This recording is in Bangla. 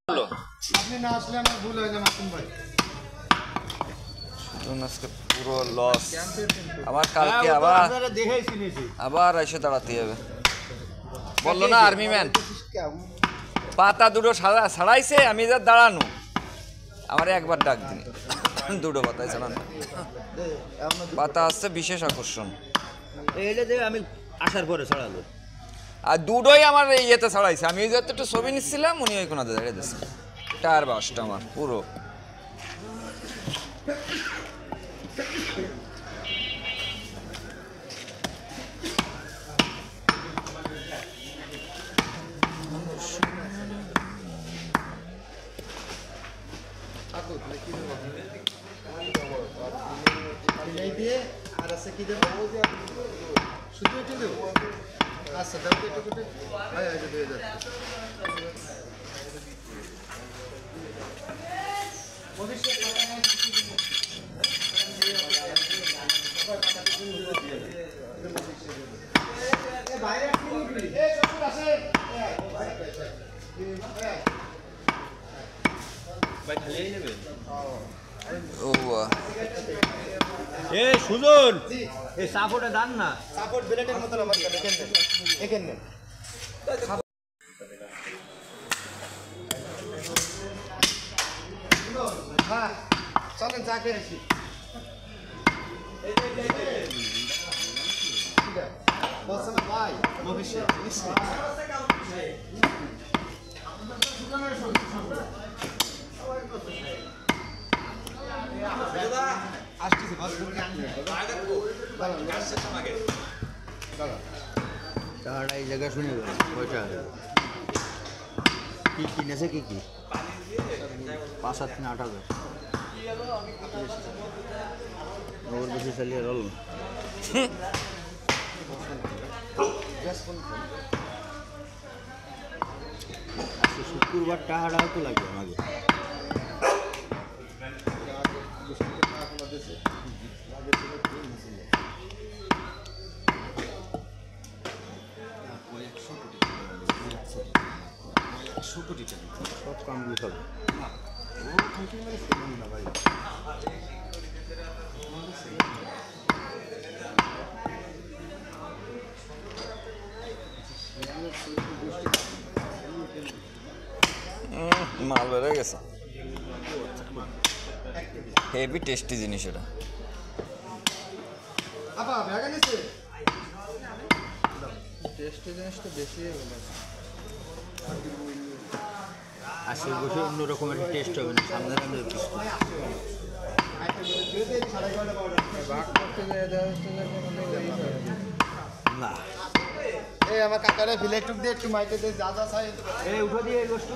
আপনি না আসলে আমার ভুল হয়ে যাবে মাসুম ভাই। আজকে পুরো লস আমার। কালকে আবার এসে দাঁড়াতে হবে। বললো না আর্মি ম্যান পাতা দুটো ছাড়াইছে, আমি যা দাঁড়ানো আমার একবার ডাক দিন। দুটো পাতায় ছাড়ানো পাতা আসছে বিশেষ আকর্ষণ। আমি আসার পরে ছাড়ালো আর দুটোই আমার ইয়েতে ছাড়াইছে। আমি ওই যাতে একটু ছবি নিচ্ছিলাম, উনি ওই কোনাতে দাঁড়িয়ে দিচ্ছে। টায়ার বাসটা আমার পুরো দিয়ে আর আছে কি দেবো, শুধু একটু দেবো। আচ্ছা দাও একটু একটু হয়ে যাচ্ছে। সুজন এই সাপোর্টে দান না, সাপোর্ট ব্লেডের মতো আমার এখানে হ্যাঁ চলেন চা খেয়ে আসি। ভাই ভবিষ্যৎ আসতেছি তারা এই জায়গা শুনে পয়সা কি কিনেছে কি 5-7 না 8,000 ওর বেশি চালিয়ে রল শুক্রবার টাকাটাও তো লাগবে আমাকে। সব কাম হবে মাল বেড়ে গেছে। হেভি টেস্টি জিনিস এটা। টেস্টি জিনিসটা বেশি আজকে বসে অন্য রকমের টেস্ট হবে না, সামনে সামনে না। এই আমার কাকারে ফিলে একটু দিয়ে একটু মাইকে দিয়ে যা যা চাই এই উঠো দিয়ে গোষ্ঠ